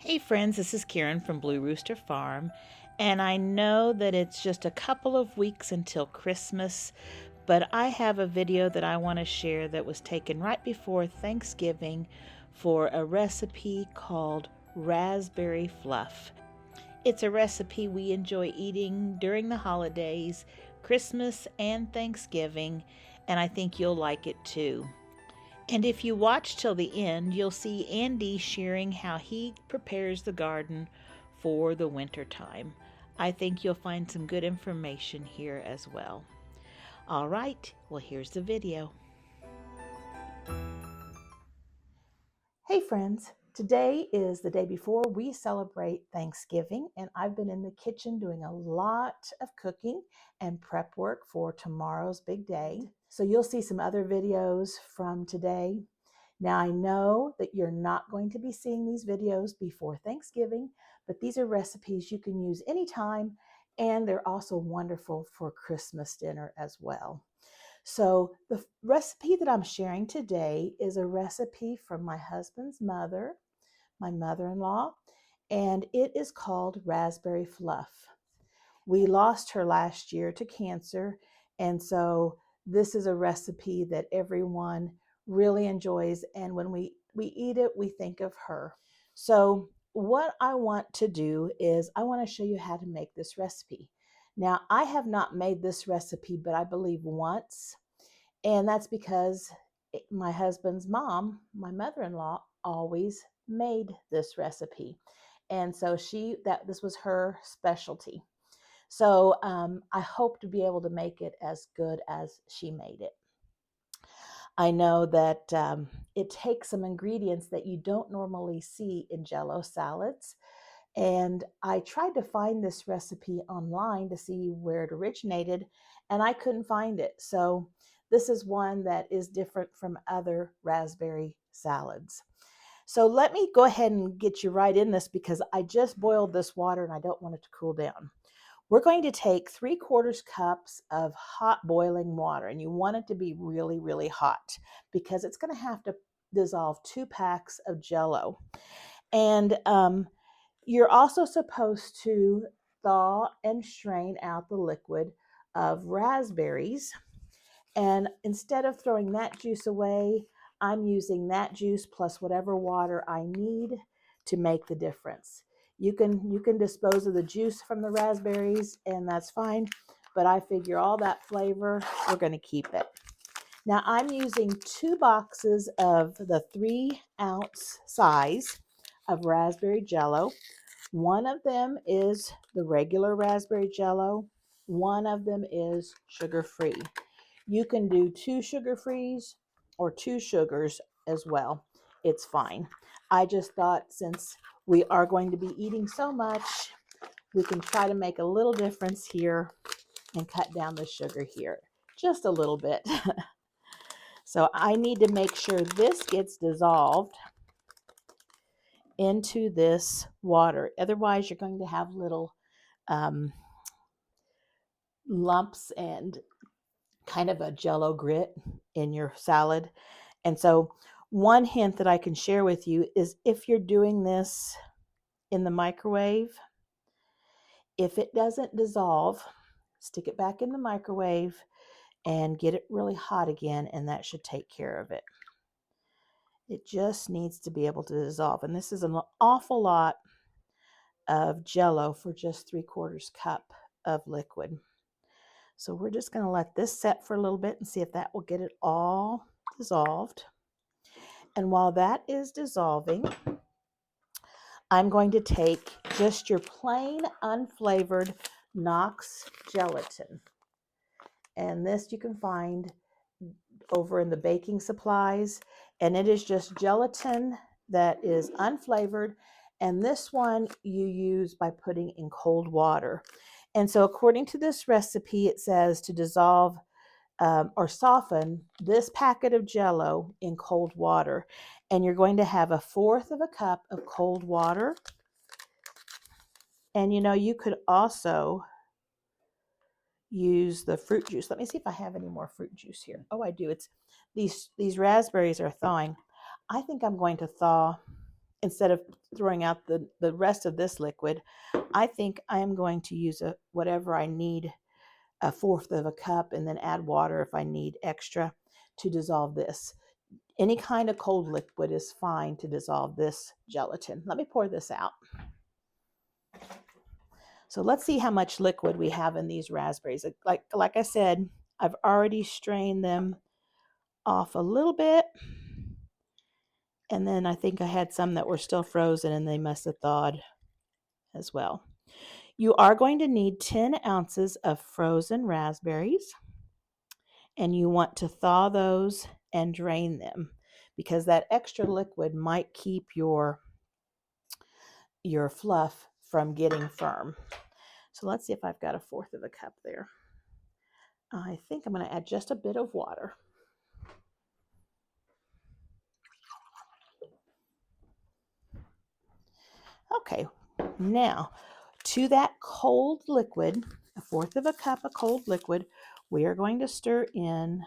Hey friends, this is Karen from Blue Rooster Farm, and I know that it's just a couple of weeks until Christmas, but I have a video that I want to share that was taken right before Thanksgiving for a recipe called Raspberry Fluff. It's a recipe we enjoy eating during the holidays, Christmas and Thanksgiving, and I think you'll like it too. And if you watch till the end, you'll see Andy sharing how he prepares the garden for the winter time. I think you'll find some good information here as well. All right, well, here's the video. Hey friends, today is the day before we celebrate Thanksgiving, and I've been in the kitchen doing a lot of cooking and prep work for tomorrow's big day. So you'll see some other videos from today. Now, I know that you're not going to be seeing these videos before Thanksgiving, but these are recipes you can use anytime, and they're also wonderful for Christmas dinner as well. So the recipe that I'm sharing today is a recipe from my husband's mother, my mother-in-law, and it is called Raspberry Fluff. We lost her last year to cancer, and so this is a recipe that everyone really enjoys, and when we eat it, we think of her. So what I want to do is I want to show you how to make this recipe. Now, I have not made this recipe, but I believe once, and that's because my husband's mom, my mother-in-law, always made this recipe. And so this was her specialty. So I hope to be able to make it as good as she made it. I know that it takes some ingredients that you don't normally see in Jell-O salads. And I tried to find this recipe online to see where it originated, and I couldn't find it. So this is one that is different from other raspberry salads. So let me go ahead and get you right in this because I just boiled this water and I don't want it to cool down. We're going to take 3/4 cups of hot boiling water, and you want it to be really, really hot because it's going to have to dissolve 2 packs of Jell-O. And you're also supposed to thaw and strain out the liquid of raspberries. And instead of throwing that juice away, I'm using that juice plus whatever water I need to make the difference. You can dispose of the juice from the raspberries, and that's fine, but I figure all that flavor, we're going to keep it. Now I'm using 2 boxes of the 3-ounce size of raspberry Jell-O. One of them is the regular raspberry Jell-O. One of them is sugar-free. You can do 2 sugar-frees or 2 sugars as well. It's fine. I just thought since we are going to be eating so much, we can try to make a little difference here and cut down the sugar here just a little bit. So I need to make sure this gets dissolved into this water. Otherwise, you're going to have little lumps and kind of a Jell-O grit in your salad. And so one hint that I can share with you is if you're doing this in the microwave, if it doesn't dissolve, stick it back in the microwave and get it really hot again, and that should take care of it. It just needs to be able to dissolve. And this is an awful lot of Jell-O for just 3/4 cup of liquid. So we're just going to let this set for a little bit and see if that will get it all dissolved. And while that is dissolving, I'm going to take just your plain unflavored Knox gelatin. And this you can find over in the baking supplies. And it is just gelatin that is unflavored. And this one you use by putting in cold water. And so according to this recipe, it says to dissolve or soften this packet of Jell-O in cold water. And you're going to have 1/4 cup of cold water. And you could also use the fruit juice. Let me see if I have any more fruit juice here. Oh, I do. It's these raspberries are thawing. I think I'm going to thaw instead of throwing out the rest of this liquid, I think I am going to use whatever I need, a fourth of a cup, and then add water if I need extra to dissolve this. Any kind of cold liquid is fine to dissolve this gelatin. Let me pour this out. So let's see how much liquid we have in these raspberries. Like I said, I've already strained them off a little bit. And then I think I had some that were still frozen and they must have thawed as well. You are going to need 10 ounces of frozen raspberries, and you want to thaw those and drain them because that extra liquid might keep your fluff from getting firm. So let's see if I've got a fourth of a cup there. I think I'm going to add just a bit of water. Okay, now to that cold liquid, a fourth of a cup of cold liquid, we are going to stir in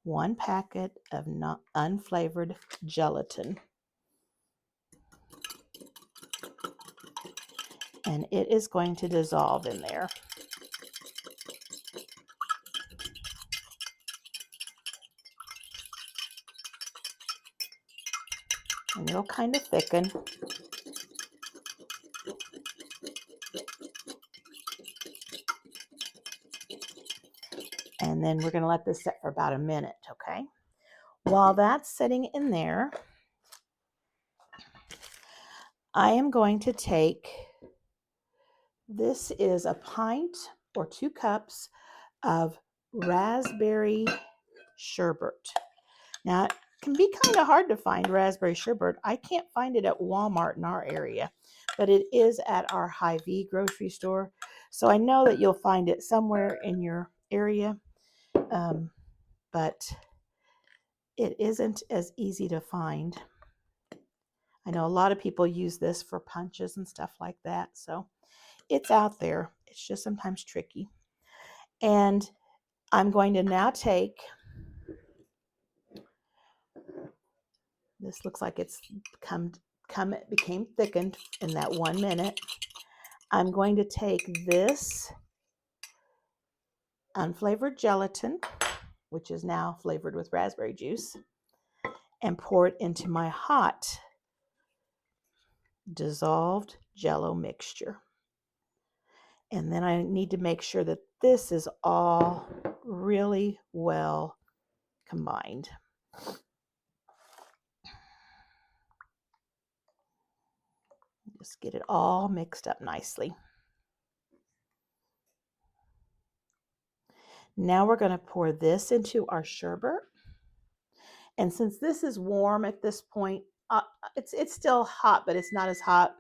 1 packet of unflavored gelatin. And it is going to dissolve in there. And it'll kind of thicken. And then we're going to let this set for about a minute, okay? While that's sitting in there, I am going to take, this is a pint or 2 cups of raspberry sherbet. Now, it can be kind of hard to find raspberry sherbet. I can't find it at Walmart in our area, but it is at our Hy-Vee grocery store. So I know that you'll find it somewhere in your area, but it isn't as easy to find. I know a lot of people use this for punches and stuff like that, so it's out there. It's just sometimes tricky. And I'm going to now take, this looks like it's became thickened in that 1 minute. I'm going to take this unflavored gelatin, which is now flavored with raspberry juice, and pour it into my hot dissolved Jell-O mixture. And then I need to make sure that this is all really well combined. Just get it all mixed up nicely. Now we're going to pour this into our sherbet. And since this is warm at this point, it's still hot, but it's not as hot.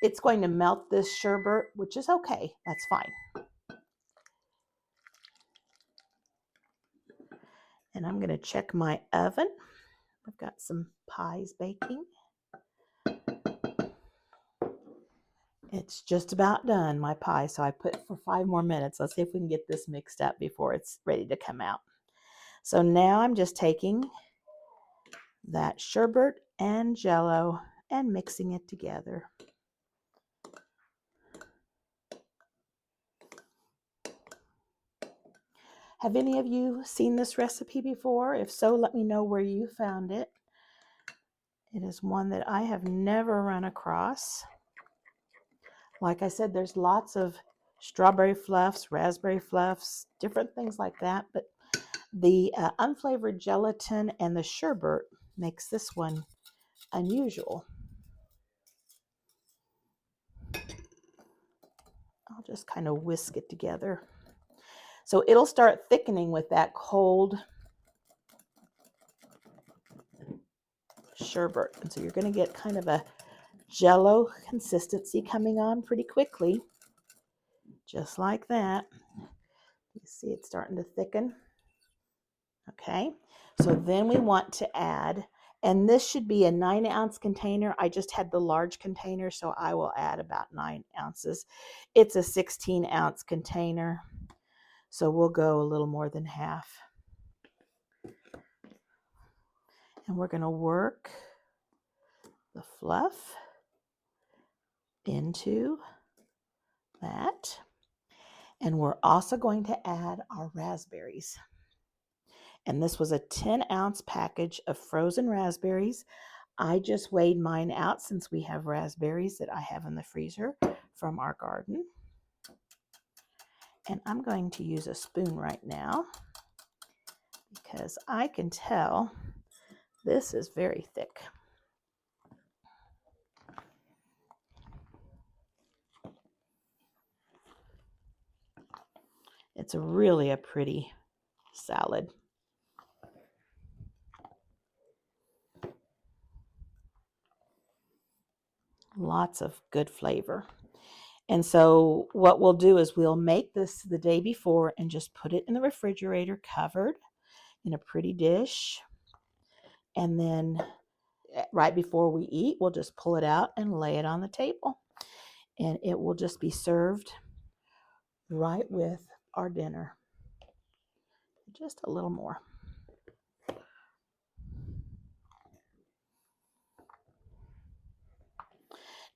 It's going to melt this sherbet, which is okay. That's fine. And I'm going to check my oven. I've got some pies baking. It's just about done, my pie, so I put for 5 more minutes. Let's see if we can get this mixed up before it's ready to come out. So now I'm just taking that sherbet and Jell-O and mixing it together. Have any of you seen this recipe before? If so, let me know where you found it. It is one that I have never run across. Like I said, there's lots of strawberry fluffs, raspberry fluffs, different things like that, but the unflavored gelatin and the sherbet makes this one unusual. I'll just kind of whisk it together. So it'll start thickening with that cold sherbet. And so you're going to get kind of a Jell-O consistency coming on pretty quickly. Just like that. You see it's starting to thicken. Okay, so then we want to add, and this should be a 9-ounce container. I just had the large container, so I will add about 9 ounces. It's a 16-ounce container, so we'll go a little more than half. And we're going to work fluff into that. And we're also going to add our raspberries. And this was a 10-ounce package of frozen raspberries. I just weighed mine out since we have raspberries that I have in the freezer from our garden. And I'm going to use a spoon right now because I can tell this is very thick. It's really a pretty salad. Lots of good flavor. And so what we'll do is we'll make this the day before and just put it in the refrigerator covered in a pretty dish. And then right before we eat, we'll just pull it out and lay it on the table. And it will just be served right with our dinner. Just a little more.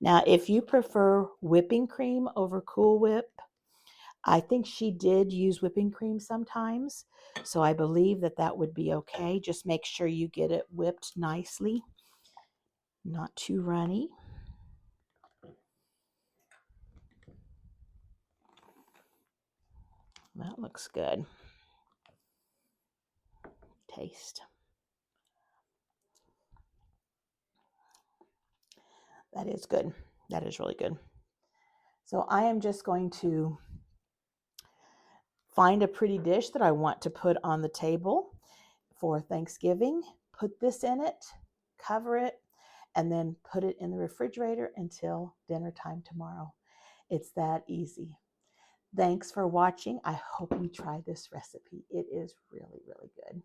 Now, if you prefer whipping cream over Cool Whip, I think she did use whipping cream sometimes, so I believe that that would be okay. Just make sure you get it whipped nicely, not too runny. That looks good. Taste. That is good. That is really good. So I am just going to find a pretty dish that I want to put on the table for Thanksgiving, put this in it, cover it, and then put it in the refrigerator until dinner time tomorrow. It's that easy. Thanks for watching. I hope you try this recipe. It is really, really good.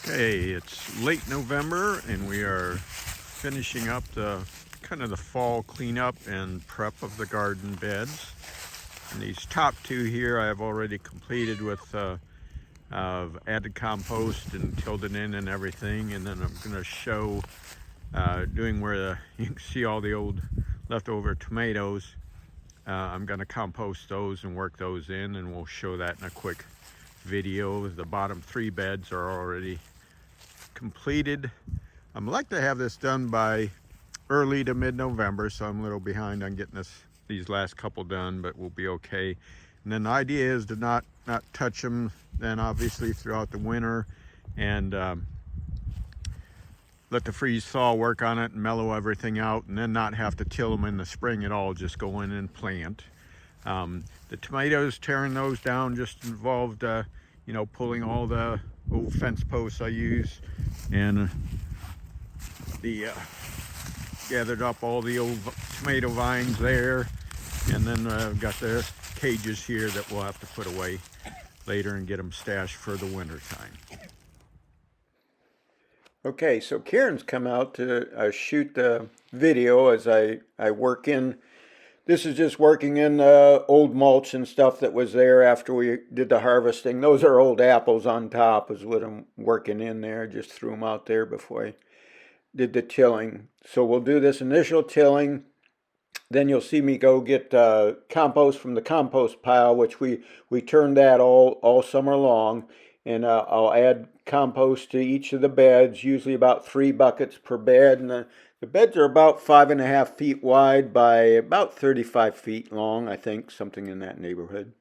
Okay, it's late November and we are finishing up the kind of the fall cleanup and prep of the garden beds. And these top two here I have already completed with added compost and tilled it in and everything. And then I'm going to show doing where you can see all the old leftover tomatoes. I'm going to compost those and work those in, and we'll show that in a quick video. The bottom three beds are already completed. I'd like to have this done by early to mid-November, so I'm a little behind on getting these last couple done, but we'll be okay. And then the idea is to not touch them then obviously throughout the winter, and let the freeze thaw work on it and mellow everything out, and then not have to till them in the spring at all, just go in and plant. The tomatoes, tearing those down just involved you know, pulling all the old fence posts I use, and gathered up all the old tomato vines there, and then got the cages here that we'll have to put away later and get them stashed for the winter time. Okay, so Karen's come out to shoot the video as I work in. This is just working in old mulch and stuff that was there after we did the harvesting. Those are old apples on top is what I'm working in there. Just threw them out there before I did the tilling. So we'll do this initial tilling. Then you'll see me go get compost from the compost pile, which we turned that all summer long. And I'll add compost to each of the beds, usually about 3 buckets per bed. And the beds are about 5.5 feet wide by about 35 feet long, I think, something in that neighborhood.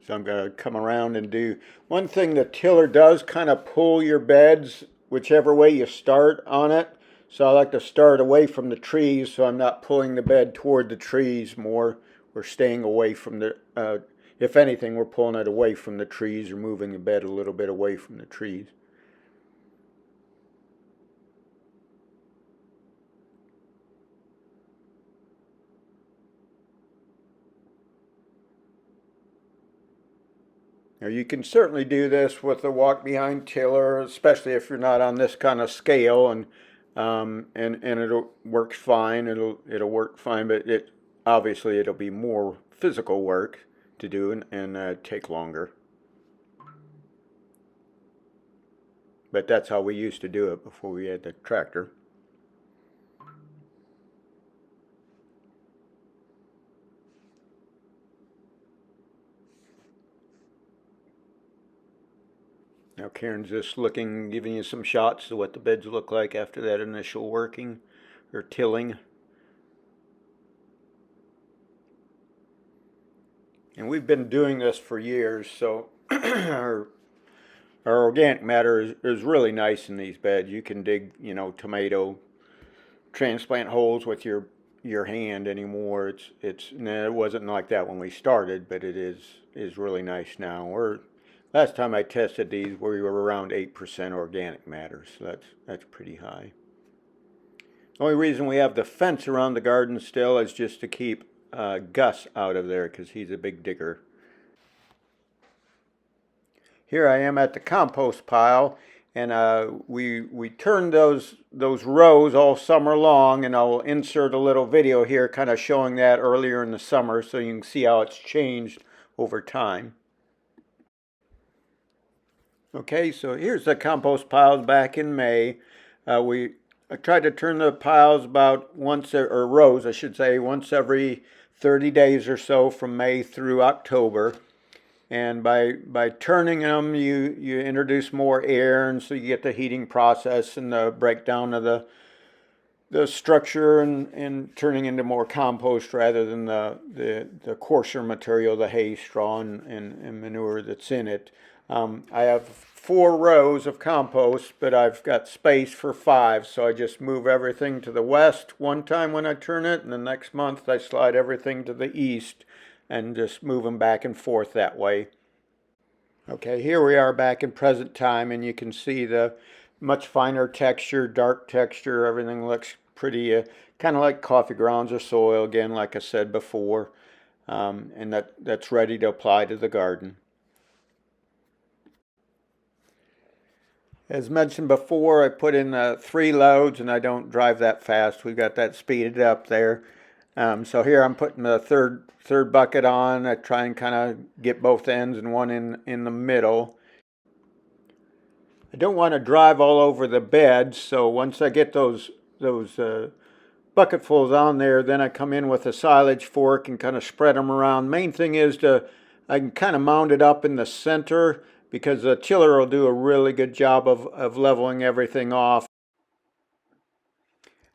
So I'm going to come around and do one thing. The tiller does kind of pull your beds whichever way you start on it. So I like to start away from the trees, so I'm not pulling the bed toward the trees more. We're staying away from the, if anything, we're pulling it away from the trees or moving the bed a little bit away from the trees. Now you can certainly do this with a walk behind tiller, especially if you're not on this kind of scale, and it'll work fine. It'll work fine, but it'll be more physical work to do and take longer. But that's how we used to do it before we had the tractor. Now Karen's just giving you some shots of what the beds look like after that initial working or tilling. And we've been doing this for years, so our organic matter is really nice in these beds. You can dig, tomato transplant holes with your hand anymore. It wasn't like that when we started, but it is really nice now. Last time I tested these, we were around 8% organic matter, so that's pretty high. The only reason we have the fence around the garden still is just to keep Gus out of there, because he's a big digger. Here I am at the compost pile, and we turned those rows all summer long, and I'll insert a little video here kind of showing that earlier in the summer so you can see how it's changed over time. Okay, so here's the compost piles back in May. I tried to turn the piles about or rows I should say, once every 30 days or so from May through October. And by turning them, you introduce more air, and so you get the heating process and the breakdown of the structure and turning into more compost rather than the coarser material, the hay, straw, and manure that's in it. I have 4 rows of compost, but I've got space for 5, so I just move everything to the west one time when I turn it, and the next month I slide everything to the east and just move them back and forth that way. Okay, here we are back in present time, and you can see the much finer texture, dark texture. Everything looks pretty, kind of like coffee grounds or soil, again, like I said before, and that's ready to apply to the garden. As mentioned before, I put in 3 loads, and I don't drive that fast. We've got that speeded up there. So here I'm putting the third bucket on. I try and kind of get both ends and one in the middle. I don't want to drive all over the bed, so once I get those bucketfuls on there, then I come in with a silage fork and kind of spread them around. Main thing is I can kind of mount it up in the center, because the tiller will do a really good job of leveling everything off.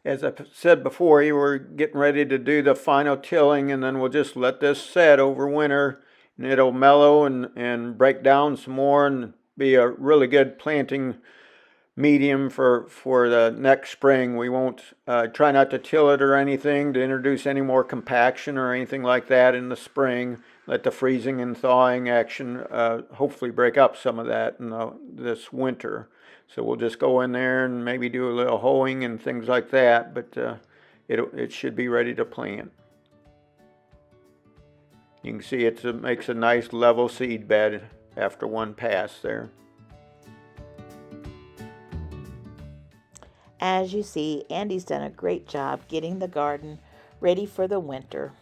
As I said before, we're getting ready to do the final tilling, and then we'll just let this set over winter, and it'll mellow and break down some more and be a really good planting medium for the next spring. We won't try not to till it or anything to introduce any more compaction or anything like that in the spring. Let the freezing and thawing action hopefully break up some of that in this winter. So we'll just go in there and maybe do a little hoeing and things like that, but it should be ready to plant. You can see it makes a nice level seed bed after one pass there. As you see, Andy's done a great job getting the garden ready for the winter.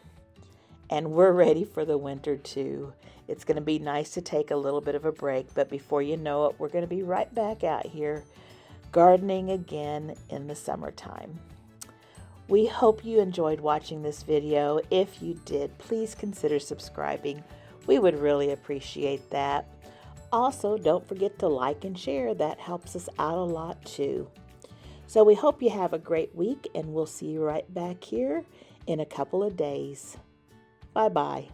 And we're ready for the winter too. It's going to be nice to take a little bit of a break, but before you know it, we're going to be right back out here gardening again in the summertime. We hope you enjoyed watching this video. If you did, please consider subscribing. We would really appreciate that. Also, don't forget to like and share. That helps us out a lot too. So we hope you have a great week, and we'll see you right back here in a couple of days. Bye-bye.